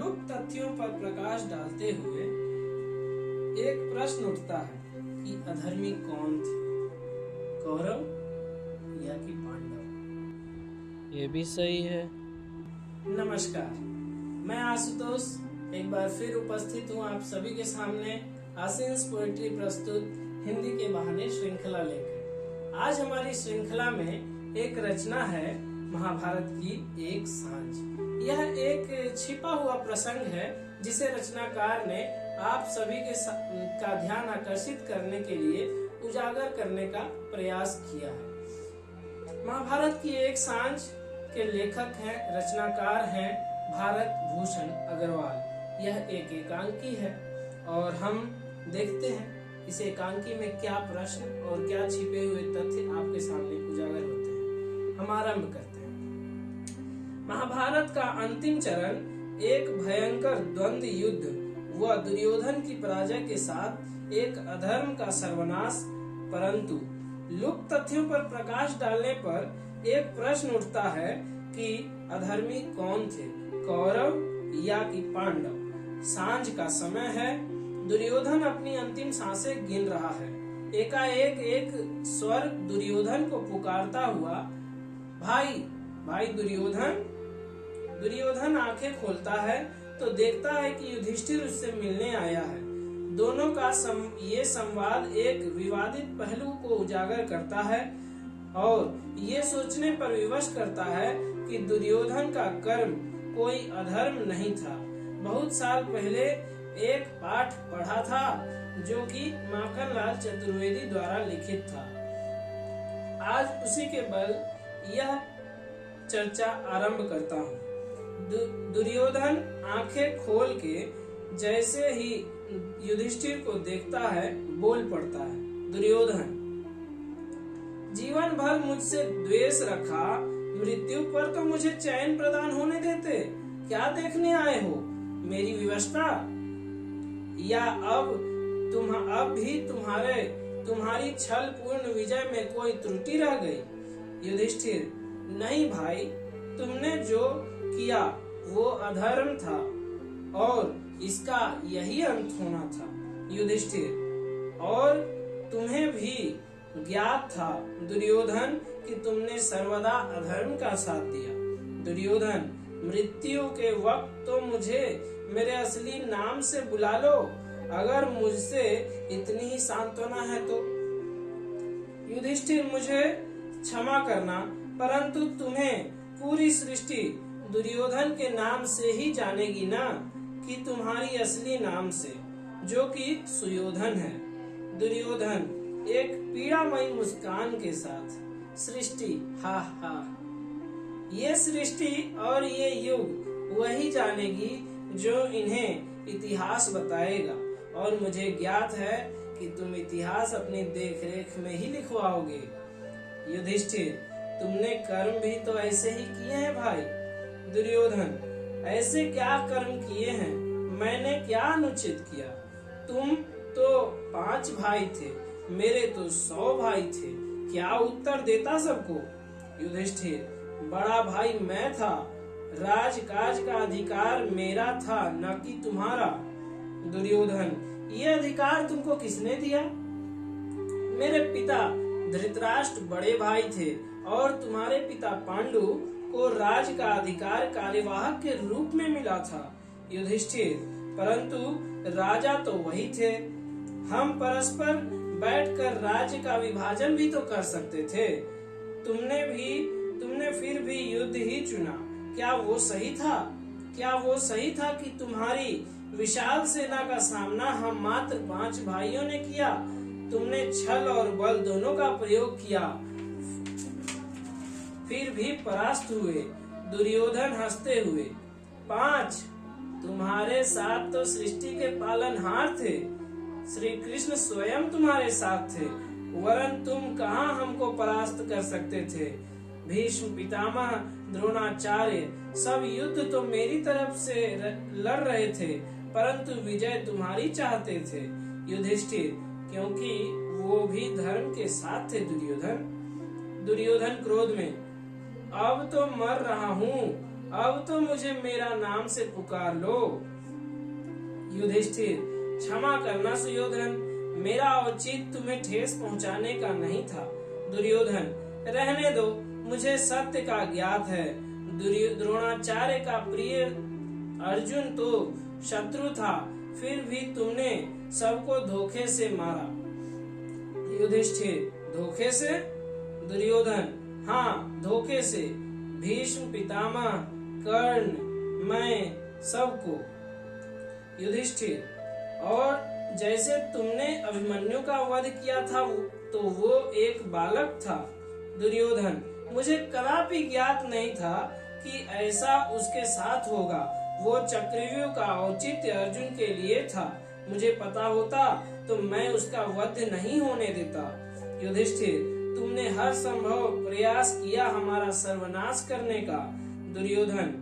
लुप्त तथ्यों पर प्रकाश डालते हुए एक प्रश्न उठता है कि अधर्मी कौन थे, कौरव या कि पांडव। ये भी सही है। नमस्कार, मैं आशुतोष एक बार फिर उपस्थित हूँ आप सभी के सामने आसिंस पोएट्री प्रस्तुत हिंदी के बहाने श्रृंखला लेकर। आज हमारी श्रृंखला में एक रचना है महाभारत की एक सांझ। यह एक छिपा हुआ प्रसंग है जिसे रचनाकार ने आप सभी का ध्यान आकर्षित करने के लिए उजागर करने का प्रयास किया है। महाभारत की एक सांझ के लेखक हैं, रचनाकार हैं भारत भूषण अग्रवाल। यह एक एकांकी है और हम देखते हैं इस एकांकी में क्या प्रश्न और क्या छिपे हुए तथ्य आपके सामने उजागर होते हैं। हम आरंभ करते हैं। महाभारत का अंतिम चरण एक भयंकर द्वंद्व युद्ध व दुर्योधन की पराजय के साथ एक अधर्म का सर्वनाश, परंतु लुप्त तथ्यों पर प्रकाश डालने पर एक प्रश्न उठता है कि अधर्मी कौन थे, कौरव या कि पांडव। सांझ का समय है, दुर्योधन अपनी अंतिम सांसें गिन रहा है। एकाएक एक स्वर दुर्योधन को पुकारता हुआ, भाई भाई दुर्योधन। दुर्योधन आंखें खोलता है तो देखता है कि युधिष्ठिर उससे मिलने आया है। दोनों का ये संवाद एक विवादित पहलू को उजागर करता है और ये सोचने पर विवश करता है कि दुर्योधन का कर्म कोई अधर्म नहीं था। बहुत साल पहले एक पाठ पढ़ा था जो कि माखनलाल चतुर्वेदी द्वारा लिखित था। आज उसी के बल यह चर्चा आरंभ करता हूँ। दुर्योधन आंखें खोल के जैसे ही युधिष्ठिर को देखता है बोल पड़ता है, दुर्योधन, जीवन भर मुझसे द्वेष रखा, मृत्यु पर तो मुझे चैन प्रदान होने देते। क्या देखने आए हो, मेरी विवशता या अब भी तुम्हारी छल पूर्ण विजय में कोई त्रुटि रह गई। युधिष्ठिर, नहीं भाई, तुमने जो किया वो अधर्म था और इसका यही अंत होना था। युधिष्ठिर, और तुम्हें भी ज्ञात था दुर्योधन कि तुमने सर्वदा अधर्म का साथ दिया। दुर्योधन, मृत्यु के वक्त तो मुझे मेरे असली नाम से बुला लो, अगर मुझसे इतनी ही सांत्वना है तो। युधिष्ठिर, मुझे क्षमा करना, परंतु तुम्हें पूरी सृष्टि दुर्योधन के नाम से ही जानेगी ना कि तुम्हारी असली नाम से, जो कि सुयोधन है। दुर्योधन एक पीड़ामयी मुस्कान के साथ, सृष्टि, हा हा, ये सृष्टि और ये युग वही जानेगी जो इन्हें इतिहास बताएगा, और मुझे ज्ञात है कि तुम इतिहास अपनी देखरेख में ही लिखवाओगे। युधिष्ठिर, तुमने कर्म भी तो ऐसे ही किए हैं भाई। दुर्योधन, ऐसे क्या कर्म किए हैं, मैंने क्या अनुचित किया। तुम तो 5 भाई थे, मेरे तो 100 भाई थे, क्या उत्तर देता सबको। युधिष्ठिर, बड़ा भाई मैं था, राजकाज का अधिकार मेरा था, न कि तुम्हारा। दुर्योधन, ये अधिकार तुमको किसने दिया। मेरे पिता धृतराष्ट्र बड़े भाई थे और तुम्हारे पिता पांडु को राज का अधिकार कार्यवाहक के रूप में मिला था। युधिष्ठिर, परंतु राजा तो वही थे, हम परस्पर बैठकर राज्य का विभाजन भी तो कर सकते थे। तुमने फिर भी युद्ध ही चुना, क्या वो सही था। क्या वो सही था कि तुम्हारी विशाल सेना का सामना हम मात्र 5 भाइयों ने किया। तुमने छल और बल दोनों का प्रयोग किया, फिर भी परास्त हुए। दुर्योधन हंसते हुए, 5, तुम्हारे साथ तो सृष्टि के पालनहार थे, श्री कृष्ण स्वयं तुम्हारे साथ थे, वरन तुम कहाँ हमको परास्त कर सकते थे। भीष्म पितामह, द्रोणाचार्य, सब युद्ध तो मेरी तरफ से लड़ रहे थे, परंतु विजय तुम्हारी चाहते थे। युधिष्ठिर, क्योंकि वो भी धर्म के साथ थे। दुर्योधन क्रोध में, अब तो मर रहा हूँ, अब तो मुझे मेरा नाम से पुकार लो। युधिष्ठिर, क्षमा करना सुयोधन, मेरा औचित्य तुम्हें ठेस पहुंचाने का नहीं था। दुर्योधन, रहने दो, मुझे सत्य का ज्ञात है। द्रोणाचार्य का प्रिय अर्जुन तो शत्रु था, फिर भी तुमने सबको धोखे से मारा। युधिष्ठिर, धोखे से? दुर्योधन, हाँ, धोखे से। भीष्म, पितामह, कर्ण, मैं, सबको। युधिष्ठिर, और जैसे तुमने अभिमन्यु का वध किया था तो वो एक बालक था। दुर्योधन, मुझे कदापि ज्ञात नहीं था कि ऐसा उसके साथ होगा। वो चक्रव्यूह का औचित्य अर्जुन के लिए था। मुझे पता होता तो मैं उसका वध नहीं होने देता। युधिष्ठिर, तुमने हर संभव प्रयास किया हमारा सर्वनाश करने का। दुर्योधन,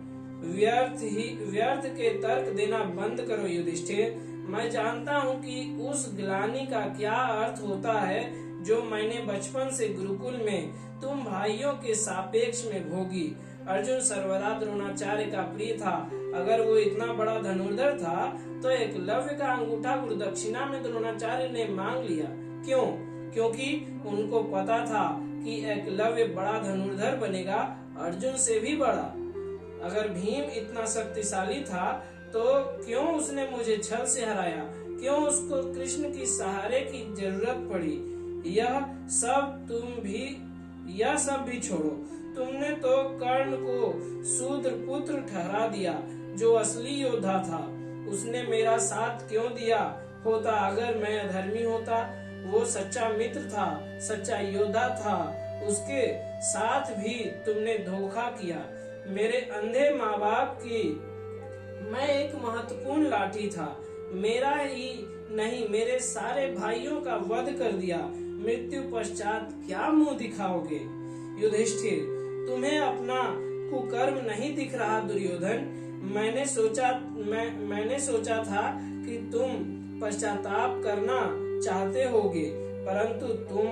व्यर्थ के तर्क देना बंद करो युधिष्ठिर। मैं जानता हूँ कि उस ग्लानि का क्या अर्थ होता है जो मैंने बचपन से गुरुकुल में तुम भाइयों के सापेक्ष में भोगी। अर्जुन सर्वदा द्रोणाचार्य का प्रिय था। अगर वो इतना बड़ा धनुर्धर था तो एकलव्य का अंगूठा गुरुदक्षिणा में द्रोणाचार्य ने मांग लिया। क्यों? क्योंकि उनको पता था कि एकलव्य बड़ा धनुर्धर बनेगा, अर्जुन से भी बड़ा। अगर भीम इतना शक्तिशाली था तो क्यों उसने मुझे छल से हराया? क्यों उसको कृष्ण की सहारे की जरूरत पड़ी? यह सब भी छोड़ो। तुमने तो कर्ण को शूद्र पुत्र ठहरा दिया, जो असली योद्धा था। उसने मेरा साथ क्यों दिया होता? अगर मैं अधर्मी होता। वो सच्चा मित्र था, सच्चा योद्धा था, उसके साथ भी तुमने धोखा किया। मेरे अंधे माँ बाप की मैं एक महत्वपूर्ण लाठी था। मेरा ही नहीं, मेरे सारे भाइयों का वध कर दिया। मृत्यु पश्चात क्या मुंह दिखाओगे? युधिष्ठिर, तुम्हें अपना कुकर्म नहीं दिख रहा दुर्योधन। मैंने सोचा था कि तुम पश्चाताप करना चाहते होगे, परंतु तुम।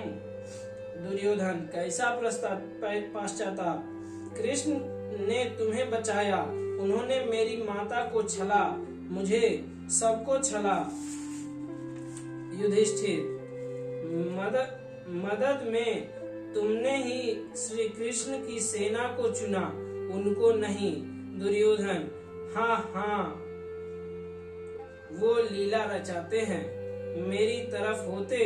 दुर्योधन, कैसा पश्चाताप? कृष्ण ने तुम्हें बचाया, उन्होंने मेरी माता को छला, मुझे सबको छला। युधिष्ठिर, मदद में तुमने ही श्री कृष्ण की सेना को चुना, उनको नहीं। दुर्योधन, हाँ, वो लीला रचाते हैं। मेरी तरफ होते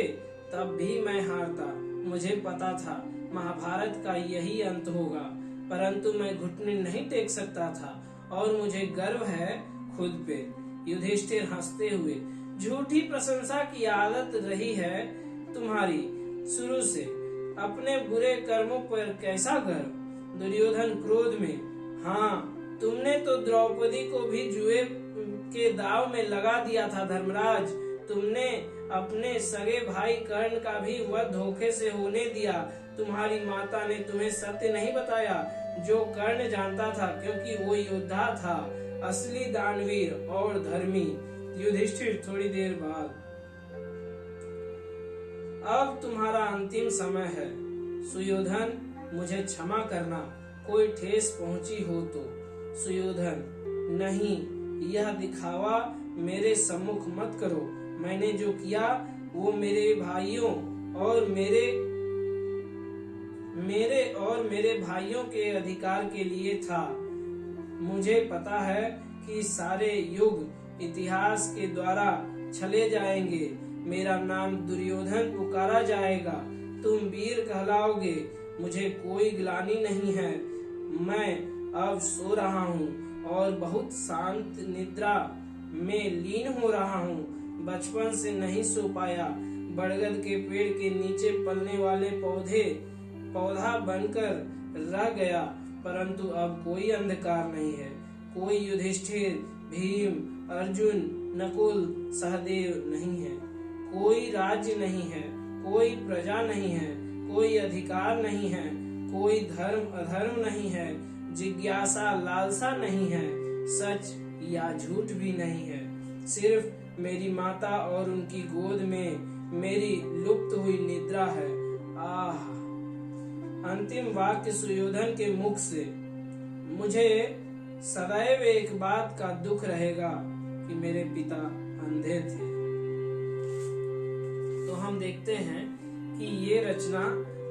तब भी मैं हारता। मुझे पता था महाभारत का यही अंत होगा, परंतु मैं घुटने नहीं टेक सकता था और मुझे गर्व है खुद पे। युधिष्ठिर हंसते हुए, झूठी प्रशंसा की आदत रही है तुम्हारी शुरू से। अपने बुरे कर्मों पर कैसा गर्व? दुर्योधन क्रोध में, हाँ, तुमने तो द्रौपदी को भी जुए के दाव में लगा दिया था धर्मराज। तुमने अपने सगे भाई कर्ण का भी वध धोखे से होने दिया। तुम्हारी माता ने तुम्हें सत्य नहीं बताया जो कर्ण जानता था, क्योंकि वो योद्धा था, असली दानवीर और धर्मी। युधिष्ठिर थोड़ी देर बाद, अब तुम्हारा अंतिम समय है सुयोधन, मुझे क्षमा करना कोई ठेस पहुंची हो तो। सुयोधन, नहीं, यह दिखावा मेरे सम्मुख मत करो। मैंने जो किया वो मेरे भाइयों और मेरे भाइयों के अधिकार के लिए था। मुझे पता है कि सारे युग इतिहास के द्वारा छले जाएंगे। मेरा नाम दुर्योधन पुकारा जाएगा, तुम वीर कहलाओगे। मुझे कोई ग्लानि नहीं है। मैं अब सो रहा हूँ और बहुत शांत निद्रा में लीन हो रहा हूँ। बचपन से नहीं सो पाया। बरगद के पेड़ के नीचे पलने वाले पौधा बनकर रह गया, परंतु अब कोई अंधकार नहीं है। कोई युधिष्ठिर, भीम, अर्जुन, नकुल, सहदेव नहीं है। कोई राज्य नहीं है, कोई प्रजा नहीं है, कोई अधिकार नहीं है, कोई धर्म अधर्म नहीं है, जिज्ञासा लालसा नहीं है, सच या झूठ भी नहीं है। सिर्फ मेरी माता और उनकी गोद में मेरी लुप्त हुई निद्रा है। आह! अंतिम वाक्य सुयोधन के मुख से। मुझे सदैव एक बात का दुख रहेगा कि मेरे पिता अंधे थे। तो हम देखते हैं कि ये रचना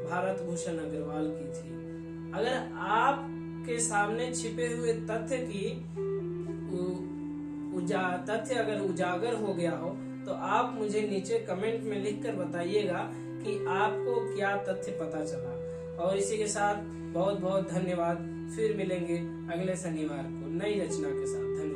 भारत भूषण अग्रवाल की थी। अगर आपके सामने छिपे हुए तथ्य की तथ्य अगर उजागर हो गया हो तो आप मुझे नीचे कमेंट में लिखकर बताइएगा कि आपको क्या तथ्य पता चला। और इसी के साथ बहुत बहुत धन्यवाद। फिर मिलेंगे अगले शनिवार को नई रचना के साथ। धन्यवाद।